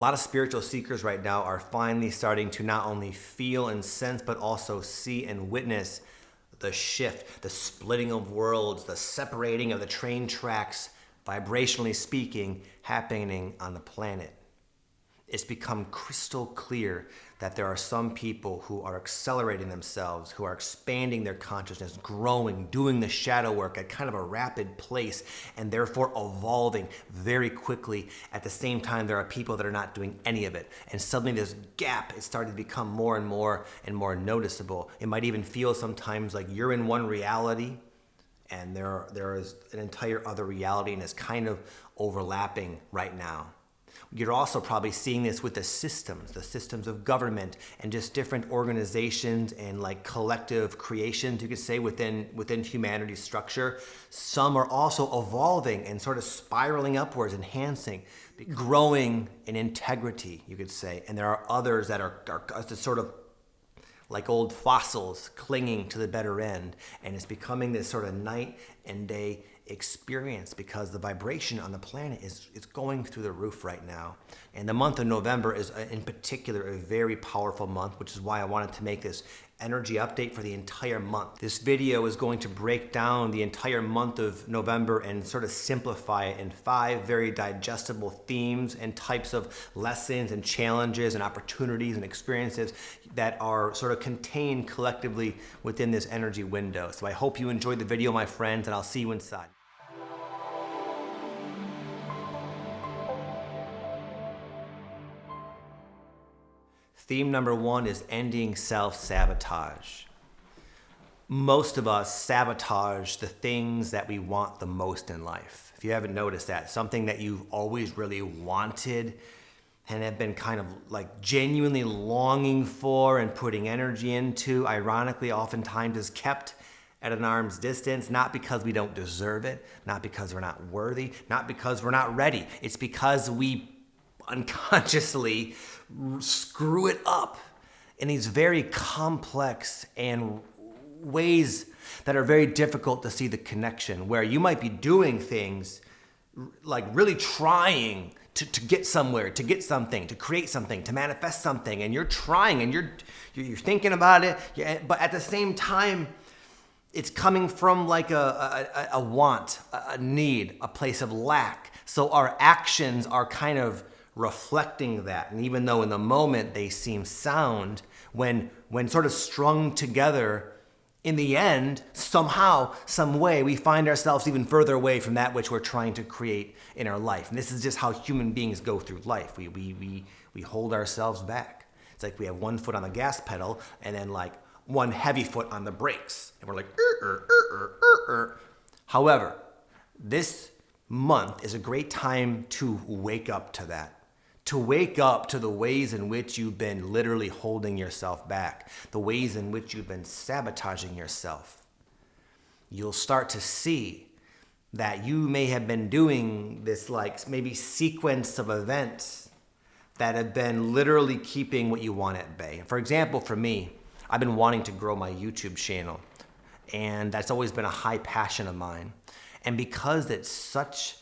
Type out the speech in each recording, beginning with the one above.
A lot of spiritual seekers right now are finally starting to not only feel and sense, but also see and witness the shift, the splitting of worlds, the separating of the train tracks, vibrationally speaking, happening on the planet. It's become crystal clear that there are some people who are accelerating themselves, who are expanding their consciousness, growing, doing the shadow work at kind of a rapid pace, and therefore evolving very quickly. At the same time, there are people that are not doing any of it. And suddenly this gap is starting to become more and more noticeable. It might even feel sometimes like you're in one reality and there is an entire other reality, and it's kind of overlapping right now. You're also probably seeing this with the systems of government and just different organizations and like collective creations, you could say, within humanity's structure. Some are also evolving and sort of spiraling upwards, enhancing, growing in integrity, you could say. And there are others that are sort of like old fossils clinging to the better end. And it's becoming this sort of night and day experience because the vibration on the planet is going through the roof right now. And the month of November is in particular a very powerful month, which is why I wanted to make this energy update for the entire month. This video is going to break down the entire month of November and sort of simplify it in 5 very digestible themes and types of lessons and challenges and opportunities and experiences that are sort of contained collectively within this energy window. So I hope you enjoyed the video, my friends, and I'll see you inside. Theme number 1 is ending self-sabotage. Most of us sabotage the things that we want the most in life. If you haven't noticed that, something that you've always really wanted and have been kind of like genuinely longing for and putting energy into, ironically, oftentimes is kept at an arm's distance, not because we don't deserve it, not because we're not worthy, not because we're not ready. It's because we unconsciously screw it up in these very complex and ways that are very difficult to see the connection, where you might be doing things like really trying to get somewhere, to get something, to create something, to manifest something, and you're trying and you're thinking about it, but at the same time it's coming from like a want, a need, a place of lack. So our actions are kind of reflecting that. And even though in the moment they seem sound, when sort of strung together, in the end, somehow, some way, we find ourselves even further away from that which we're trying to create in our life. And this is just how human beings go through life. We hold ourselves back. It's like we have one foot on the gas pedal and then like one heavy foot on the brakes. And we're like, However, this month is a great time to wake up to that. To wake up to the ways in which you've been literally holding yourself back, the ways in which you've been sabotaging yourself. You'll start to see that you may have been doing this like maybe sequence of events that have been literally keeping what you want at bay. For example, for me, I've been wanting to grow my YouTube channel, and that's always been a high passion of mine. And because it's such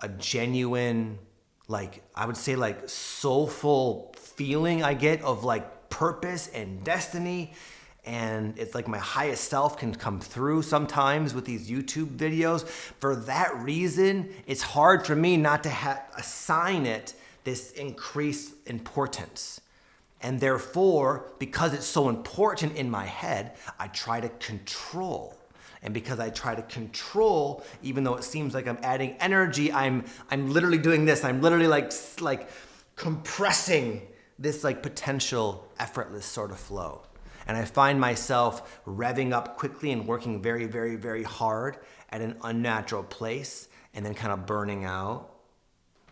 a genuine, like, I would say like soulful feeling I get of like purpose and destiny. And it's like my highest self can come through sometimes with these YouTube videos. For that reason, it's hard for me not to assign it this increased importance. And therefore, because it's so important in my head, I try to control. And because I try to control, even though it seems like I'm adding energy, I'm literally doing this. I'm literally like compressing this like potential effortless sort of flow. And I find myself revving up quickly and working very, very, very hard at an unnatural place, and then kind of burning out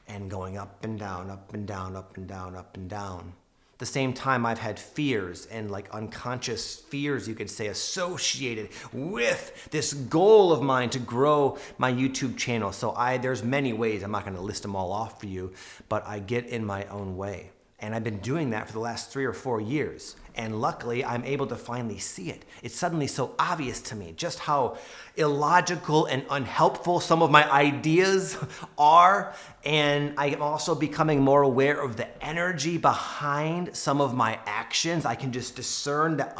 and going up and down, up and down, up and down, up and down. At the same time, I've had fears and like unconscious fears, you could say, associated with this goal of mine to grow my YouTube channel. So there's many ways, I'm not gonna list them all off for you, but I get in my own way. And I've been doing that for the last 3 or 4 years. And luckily, I'm able to finally see it. It's suddenly so obvious to me just how illogical and unhelpful some of my ideas are. And I am also becoming more aware of the energy behind some of my actions. I can just discern that,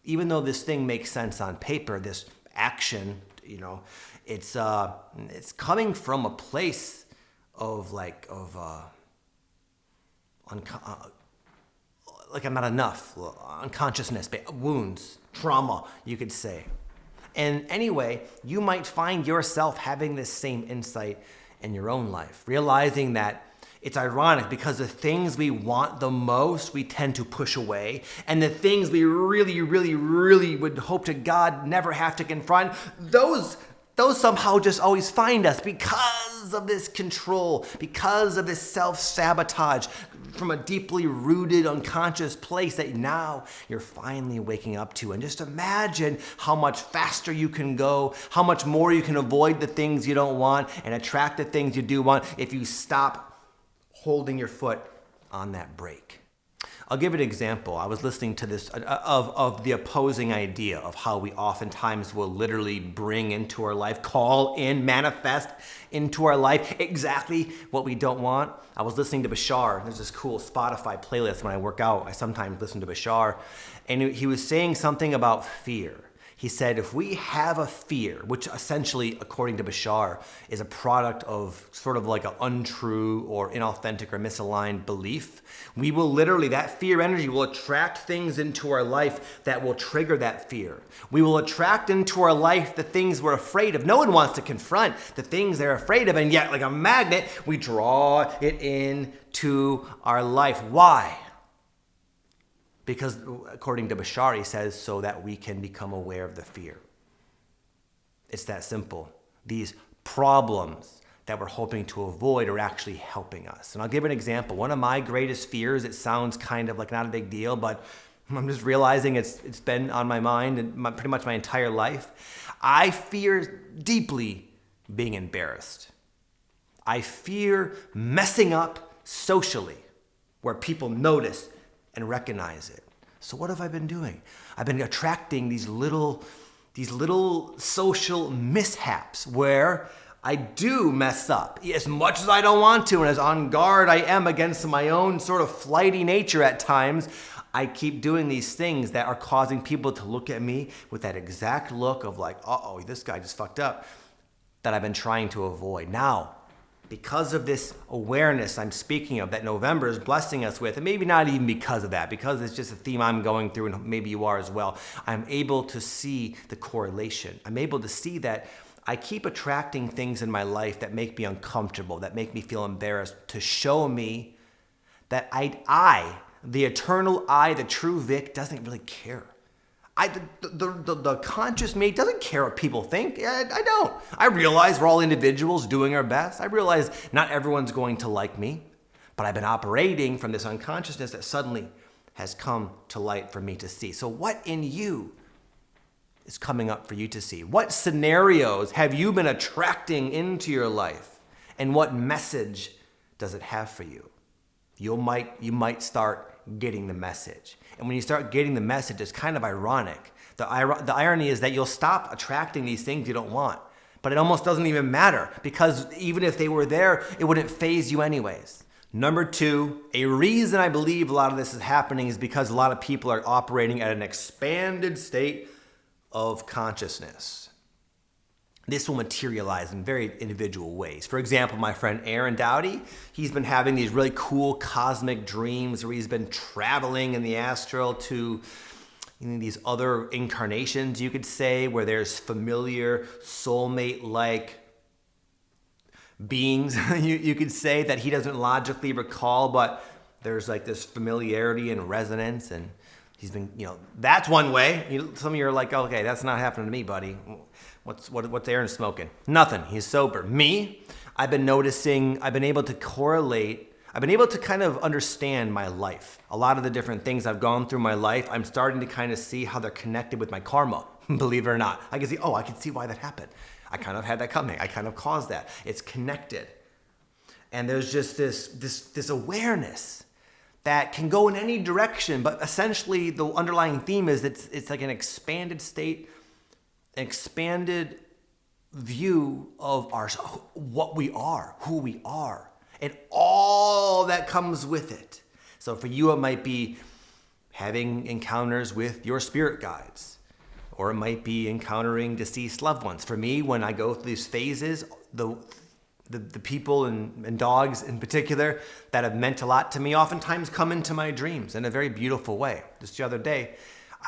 even though this thing makes sense on paper, this action, it's coming from a place of like I'm not enough, unconsciousness, wounds, trauma, you could say. And anyway, you might find yourself having this same insight in your own life, realizing that it's ironic because the things we want the most, we tend to push away. And the things we really, really, really would hope to God never have to confront, those somehow just always find us because of this control, because of this self-sabotage from a deeply rooted unconscious place that now you're finally waking up to. And just imagine how much faster you can go, how much more you can avoid the things you don't want and attract the things you do want if you stop holding your foot on that brake. I'll give an example. I was listening to this of the opposing idea of how we oftentimes will literally bring into our life, call in, manifest into our life exactly what we don't want. I was listening to Bashar. There's this cool Spotify playlist when I work out. I sometimes listen to Bashar. And he was saying something about fear. He said, if we have a fear, which essentially, according to Bashar, is a product of sort of like an untrue or inauthentic or misaligned belief, we will literally, that fear energy will attract things into our life that will trigger that fear. We will attract into our life the things we're afraid of. No one wants to confront the things they're afraid of, and yet, like a magnet, we draw it into our life. Why? Because according to Bashar, he says, so that we can become aware of the fear. It's that simple. These problems that we're hoping to avoid are actually helping us. And I'll give an example. One of my greatest fears, it sounds kind of like not a big deal, but I'm just realizing it's been on my mind and pretty much my entire life. I fear deeply being embarrassed. I fear messing up socially where people notice and recognize it. So what have I been doing? I've been attracting these little social mishaps where I do mess up as much as I don't want to, and as on guard I am against my own sort of flighty nature at times. I keep doing these things that are causing people to look at me with that exact look of like, uh-oh, this guy just fucked up, that I've been trying to avoid. Now, because of this awareness I'm speaking of that November is blessing us with, and maybe not even because of that, because it's just a theme I'm going through and maybe you are as well, I'm able to see the correlation. I'm able to see that I keep attracting things in my life that make me uncomfortable, that make me feel embarrassed, to show me that I, the eternal I, the true Vic, doesn't really care. The conscious me doesn't care what people think. I don't. I realize we're all individuals doing our best. I realize not everyone's going to like me, but I've been operating from this unconsciousness that suddenly has come to light for me to see. So what in you is coming up for you to see? What scenarios have you been attracting into your life? And what message does it have for you? You might start getting the message. And when you start getting the message, it's kind of ironic. The irony is that you'll stop attracting these things you don't want. But it almost doesn't even matter, because even if they were there, it wouldn't faze you anyways. Number 2, a reason I believe a lot of this is happening is because a lot of people are operating at an expanded state of consciousness. This will materialize in very individual ways. For example, my friend Aaron Dowdy, he's been having these really cool cosmic dreams where he's been traveling in the astral to these other incarnations, you could say, where there's familiar soulmate-like beings, you could say, that he doesn't logically recall, but there's like this familiarity and resonance, and he's been, that's one way. Some of you are like, okay, that's not happening to me, buddy. What's Aaron smoking? Nothing. He's sober. Me, I've been noticing, I've been able to correlate, I've been able to kind of understand my life. A lot of the different things I've gone through my life, I'm starting to kind of see how they're connected with my karma, believe it or not. I can see, I can see why that happened. I kind of had that coming. I kind of caused that. It's connected. And there's just this awareness that can go in any direction, but essentially the underlying theme is it's like an expanded state, an expanded view of what we are, who we are, and all that comes with it. So for you, it might be having encounters with your spirit guides, or it might be encountering deceased loved ones. For me, when I go through these phases, the people and dogs in particular that have meant a lot to me oftentimes come into my dreams in a very beautiful way. Just the other day,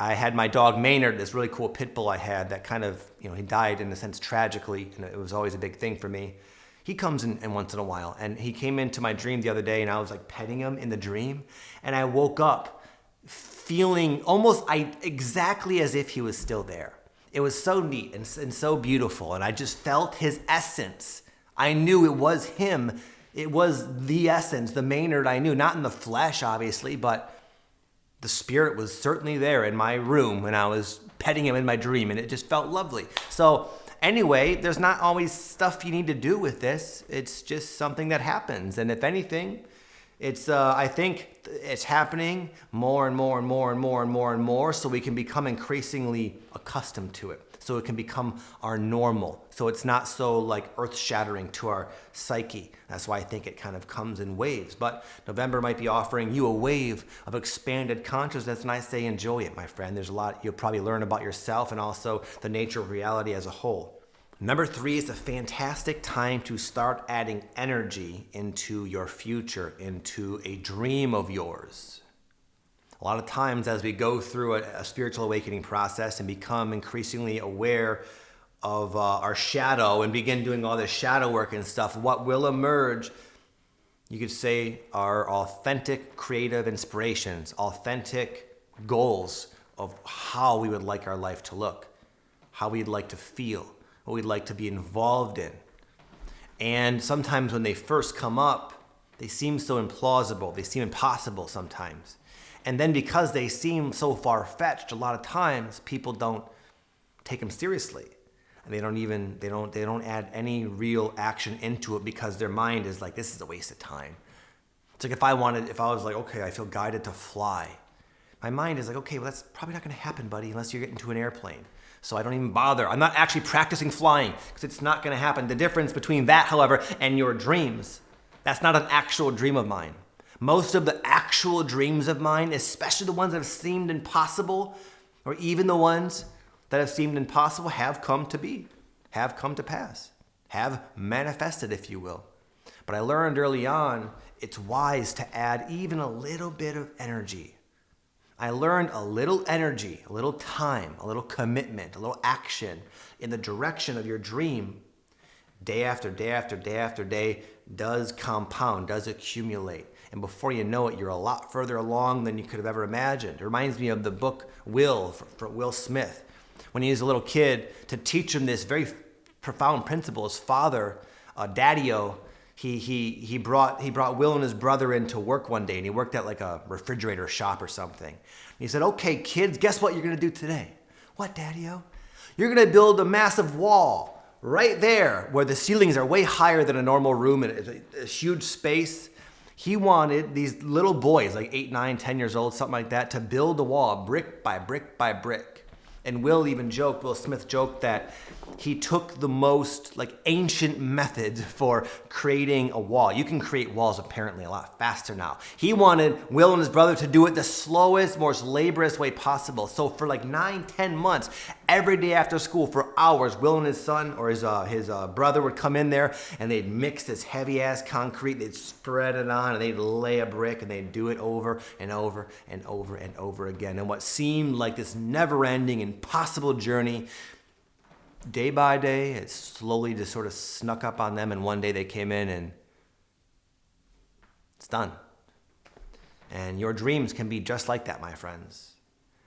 I had my dog Maynard, this really cool pit bull I had that kind of, he died in a sense tragically, and it was always a big thing for me. He comes in once in a while, and he came into my dream the other day, and I was like petting him in the dream, and I woke up feeling almost exactly as if he was still there. It was so neat and so beautiful, and I just felt his essence. I knew it was him. It was the essence, the Maynard I knew, not in the flesh, obviously, but the spirit was certainly there in my room when I was petting him in my dream, and it just felt lovely. So anyway, there's not always stuff you need to do with this. It's just something that happens, and if anything, it's I think it's happening more and more and more and more and more and more, so we can become increasingly accustomed to it. So it can become our normal. So it's not so like earth-shattering to our psyche. That's why I think it kind of comes in waves. But November might be offering you a wave of expanded consciousness, and I say enjoy it, my friend. There's a lot you'll probably learn about yourself and also the nature of reality as a whole. Number 3 is a fantastic time to start adding energy into your future, into a dream of yours. A lot of times as we go through a spiritual awakening process and become increasingly aware of our shadow and begin doing all this shadow work and stuff, what will emerge, you could say, are authentic creative inspirations, authentic goals of how we would like our life to look, how we'd like to feel, what we'd like to be involved in. And sometimes when they first come up, they seem so implausible. They seem impossible sometimes. And then because they seem so far-fetched, a lot of times people don't take them seriously. And they don't add any real action into it because their mind is like, this is a waste of time. It's like if I was like, okay, I feel guided to fly. My mind is like, okay, well, that's probably not going to happen, buddy, unless you get into an airplane. So I don't even bother. I'm not actually practicing flying because it's not going to happen. The difference between that, however, and your dreams, that's not an actual dream of mine. Most of the actual dreams of mine, especially the ones that have seemed impossible, or even the ones that have seemed impossible, have come to be, have come to pass, have manifested, if you will. But I learned early on, it's wise to add even a little bit of energy. I learned a little energy, a little time, a little commitment, a little action in the direction of your dream, day after day after day after day, does compound, does accumulate. And before you know it, you're a lot further along than you could have ever imagined. It reminds me of the book Will, for Will Smith. When he was a little kid, to teach him this very profound principle, his father, Daddy-O, he brought Will and his brother in to work one day, and he worked at like a refrigerator shop or something. And he said, okay, kids, guess what you're going to do today? What, Daddy-O? You're going to build a massive wall right there where the ceilings are way higher than a normal room, and it's a huge space. He wanted these little boys, like 8, 9, 10 years old, something like that, to build a wall brick by brick by brick. And Will Smith joked that he took the most like ancient method for creating a wall. You can create walls apparently a lot faster now. He wanted Will and his brother to do it the slowest, most laborious way possible. So for like 9, 10 months, every day after school for hours, Will and his son or his brother would come in there and they'd mix this heavy ass concrete, they'd spread it on, and they'd lay a brick, and they'd do it over and over and over and over again. And what seemed like this never-ending, impossible journey, day by day, it slowly just sort of snuck up on them, and one day they came in and it's done. And your dreams can be just like that, my friends.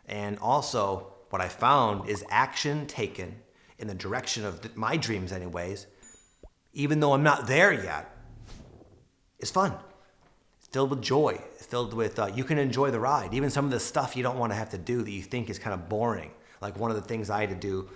And also, what I found is action taken in the direction of my dreams anyways, even though I'm not there yet, is fun. It's filled with joy. It's filled with, you can enjoy the ride. Even some of the stuff you don't want to have to do that you think is kind of boring. Like one of the things I had to do,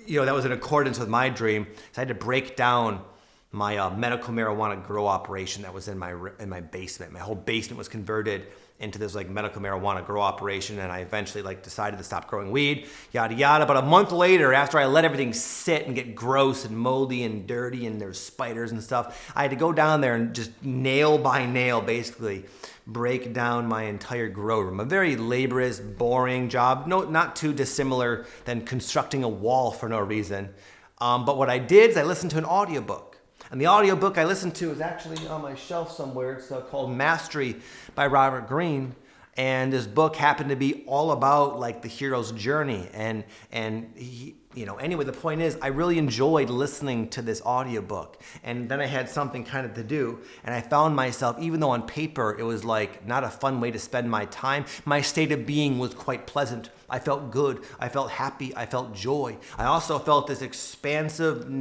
that was in accordance with my dream. So I had to break down my medical marijuana grow operation that was in my basement. My whole basement was converted into this like medical marijuana grow operation, and I eventually like decided to stop growing weed, yada yada. But a month later, after I let everything sit and get gross and moldy and dirty and there's spiders and stuff, I had to go down there and just nail by nail basically break down my entire grow room. A very laborious, boring job, not too dissimilar than constructing a wall for no reason. But what I did is I listened to an audiobook. And the audiobook I listened to is actually on my shelf somewhere. It's called Mastery by Robert Greene. And this book happened to be all about like the hero's journey. And he, anyway, the point is I really enjoyed listening to this audiobook. And then I had something kind of to do. And I found myself, even though on paper it was like not a fun way to spend my time, my state of being was quite pleasant. I felt good. I felt happy. I felt joy. I also felt this expansive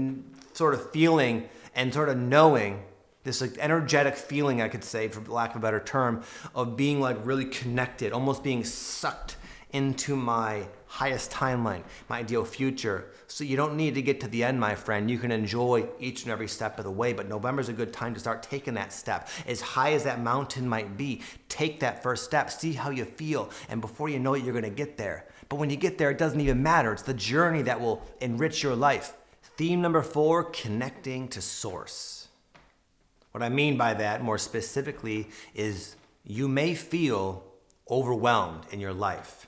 sort of feeling and sort of knowing, this like energetic feeling, I could say, for lack of a better term, of being like really connected, almost being sucked into my highest timeline, my ideal future. So you don't need to get to the end, my friend. You can enjoy each and every step of the way, but November's a good time to start taking that step. As high as that mountain might be, take that first step, see how you feel, and before you know it, you're gonna get there. But when you get there, it doesn't even matter. It's the journey that will enrich your life. Theme number 4, connecting to source. What I mean by that more specifically is you may feel overwhelmed in your life.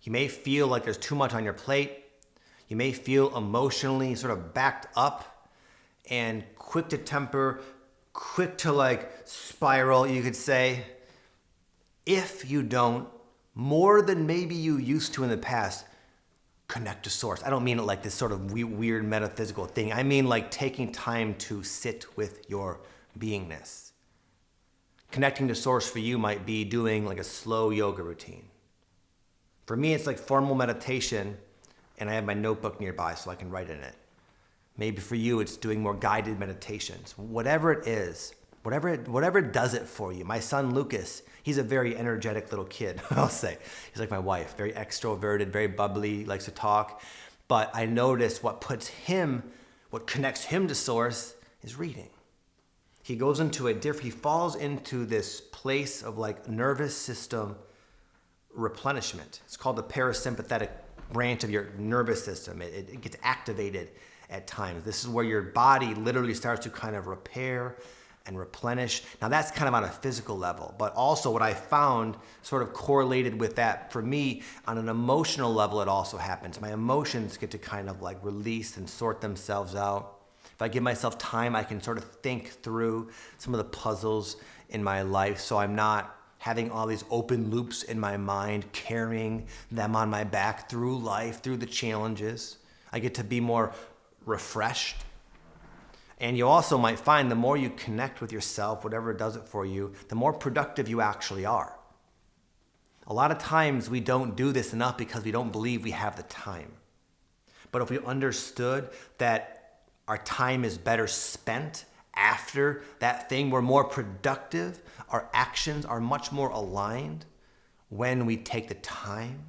You may feel like there's too much on your plate. You may feel emotionally sort of backed up and quick to temper, quick to like spiral, you could say. If you don't, more than maybe you used to in the past, connect to source. I don't mean it like this sort of weird metaphysical thing. I mean like taking time to sit with your beingness. Connecting to source for you might be doing like a slow yoga routine. For me, it's like formal meditation, and I have my notebook nearby so I can write in it. Maybe for you, it's doing more guided meditations. Whatever it is, whatever does it for you. My son Lucas, he's a very energetic little kid, I'll say. He's like my wife, very extroverted, very bubbly, likes to talk. But I notice what connects him to source is reading. He falls into this place of like nervous system replenishment. It's called the parasympathetic branch of your nervous system. It gets activated at times. This is where your body literally starts to kind of repair and replenish. Now that's kind of on a physical level, but also what I found sort of correlated with that for me on an emotional level, it also happens. My emotions get to kind of like release and sort themselves out. If I give myself time, I can sort of think through some of the puzzles in my life so I'm not having all these open loops in my mind, carrying them on my back through life, through the challenges. I get to be more refreshed. And you also might find the more you connect with yourself, whatever does it for you, the more productive you actually are. A lot of times we don't do this enough because we don't believe we have the time. But if we understood that our time is better spent after that thing, we're more productive, our actions are much more aligned when we take the time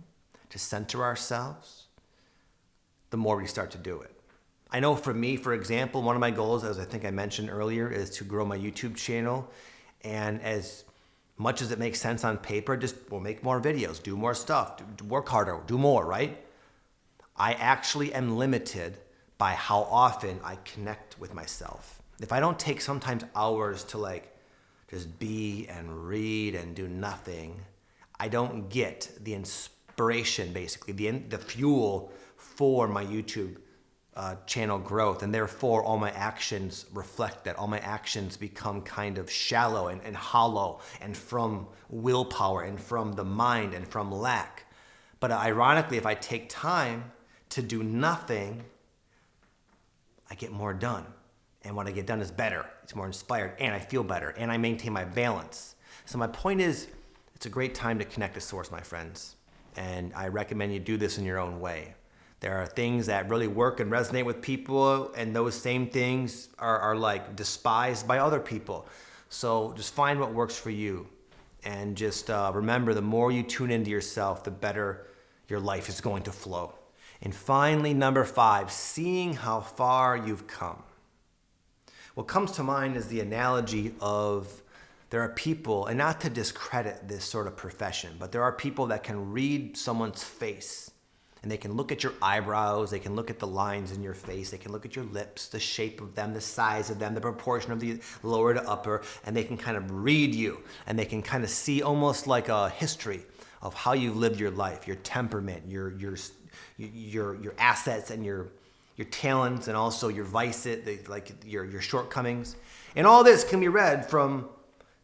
to center ourselves, the more we start to do it. I know for me, for example, one of my goals, as I think I mentioned earlier, is to grow my YouTube channel. And as much as it makes sense on paper, we'll make more videos, do more stuff, work harder, do more, right? I actually am limited by how often I connect with myself. If I don't take sometimes hours to like just be and read and do nothing, I don't get the inspiration, basically, the fuel for my YouTube channel growth, and therefore all my actions reflect that. All my actions become kind of shallow and hollow and from willpower and from the mind and from lack. But ironically, if I take time to do nothing, I get more done. And what I get done is better. It's more inspired, and I feel better, and I maintain my balance. So my point is, it's a great time to connect to source, my friends. And I recommend you do this in your own way. There are things that really work and resonate with people, and those same things are like despised by other people. So just find what works for you. And just remember, the more you tune into yourself, the better your life is going to flow. And finally, number 5, seeing how far you've come. What comes to mind is the analogy of there are people, and not to discredit this sort of profession, but there are people that can read someone's face and they can look at your eyebrows, they can look at the lines in your face, they can look at your lips, the shape of them, the size of them, the proportion of the lower to upper, and they can kind of read you and they can kind of see almost like a history of how you've lived your life, your temperament, your assets and your talents, and also your vices, like your shortcomings. And all this can be read from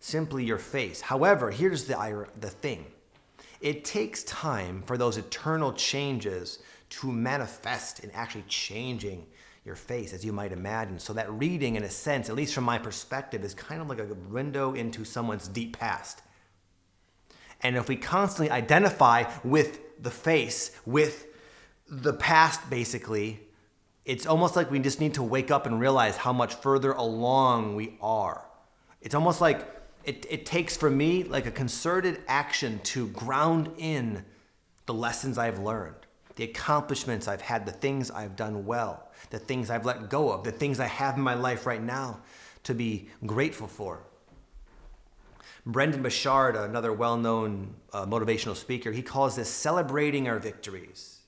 simply your face. However, here's the thing. It takes time for those eternal changes to manifest in actually changing your face, as you might imagine. So that reading, in a sense, at least from my perspective, is kind of like a window into someone's deep past. And if we constantly identify with the face, with the past, basically, it's almost like we just need to wake up and realize how much further along we are. It's almost like it takes for me like a concerted action to ground in the lessons I've learned, the accomplishments I've had, the things I've done well, the things I've let go of, the things I have in my life right now to be grateful for. Brendon Burchard, another well-known motivational speaker, he calls this celebrating our victories.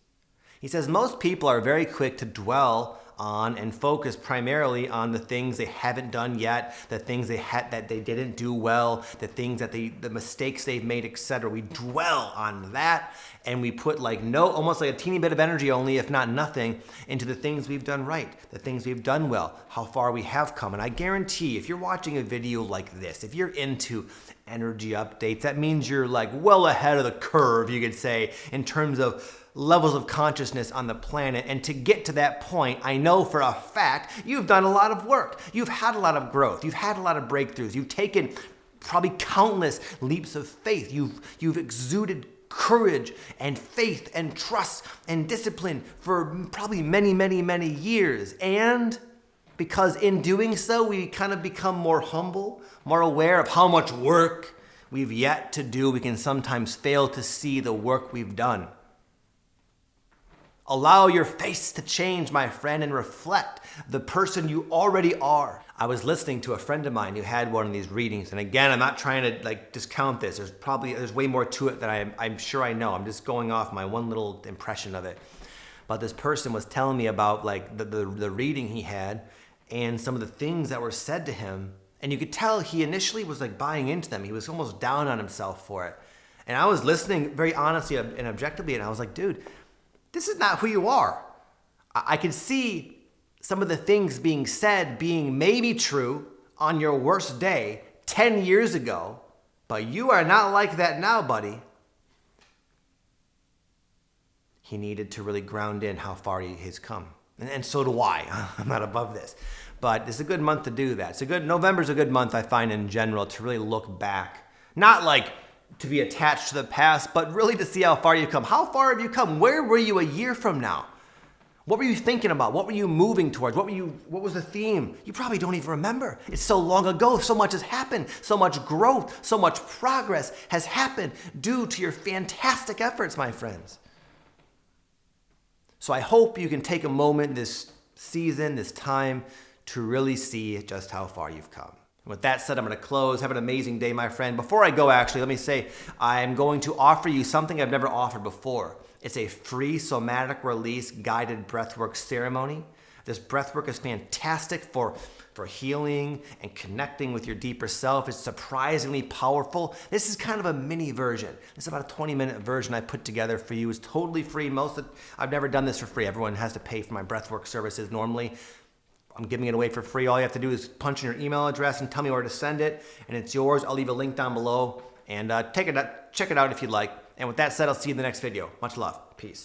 He says most people are very quick to dwell on and focus primarily on the things they haven't done yet, the things that they didn't do well, the mistakes they've made, etc. We dwell on that and we put almost like a teeny bit of energy only, if not nothing, into the things we've done right, the things we've done well, how far we have come. And I guarantee if you're watching a video like this, if you're into energy updates, that means you're well ahead of the curve, you could say, in terms of levels of consciousness on the planet. And to get to that point, I know for a fact you've done a lot of work. You've had a lot of growth. You've had a lot of breakthroughs. You've taken probably countless leaps of faith. You've exuded courage and faith and trust and discipline for probably many, many, many years. And because in doing so, we kind of become more humble, more aware of how much work we've yet to do. We can sometimes fail to see the work we've done. Allow your face to change, my friend, and reflect the person you already are. I was listening to a friend of mine who had one of these readings, and again, I'm not trying to discount this. There's way more to it than I'm sure I know. I'm just going off my one little impression of it. But this person was telling me about the reading he had and some of the things that were said to him, and you could tell he initially was buying into them. He was almost down on himself for it. And I was listening very honestly and objectively, and I was like, dude, this is not who you are. I can see some of the things being said being maybe true on your worst day 10 years ago, but you are not like that now, buddy. He needed to really ground in how far he has come. And so do I. I'm not above this. But it's a good month to do that. November's a good month, I find, in general, to really look back. Not to be attached to the past, but really to see how far you've come. How far have you come? Where were you a year from now? What were you thinking about? What were you moving towards? What was the theme? You probably don't even remember. It's so long ago. So much has happened. So much growth, so much progress has happened due to your fantastic efforts, my friends. So I hope you can take a moment this season, this time, to really see just how far you've come. With that said, I'm going to close. Have an amazing day, my friend. Before I go, actually, let me say I'm going to offer you something I've never offered before. It's a free somatic release guided breathwork ceremony. This breathwork is fantastic for healing and connecting with your deeper self. It's surprisingly powerful. This is kind of a mini version. It's about a 20-minute version I put together for you. It's totally free. I've never done this for free. Everyone has to pay for my breathwork services normally. I'm giving it away for free. All you have to do is punch in your email address and tell me where to send it, and it's yours. I'll leave a link down below, and check it out if you'd like. And with that said, I'll see you in the next video. Much love. Peace.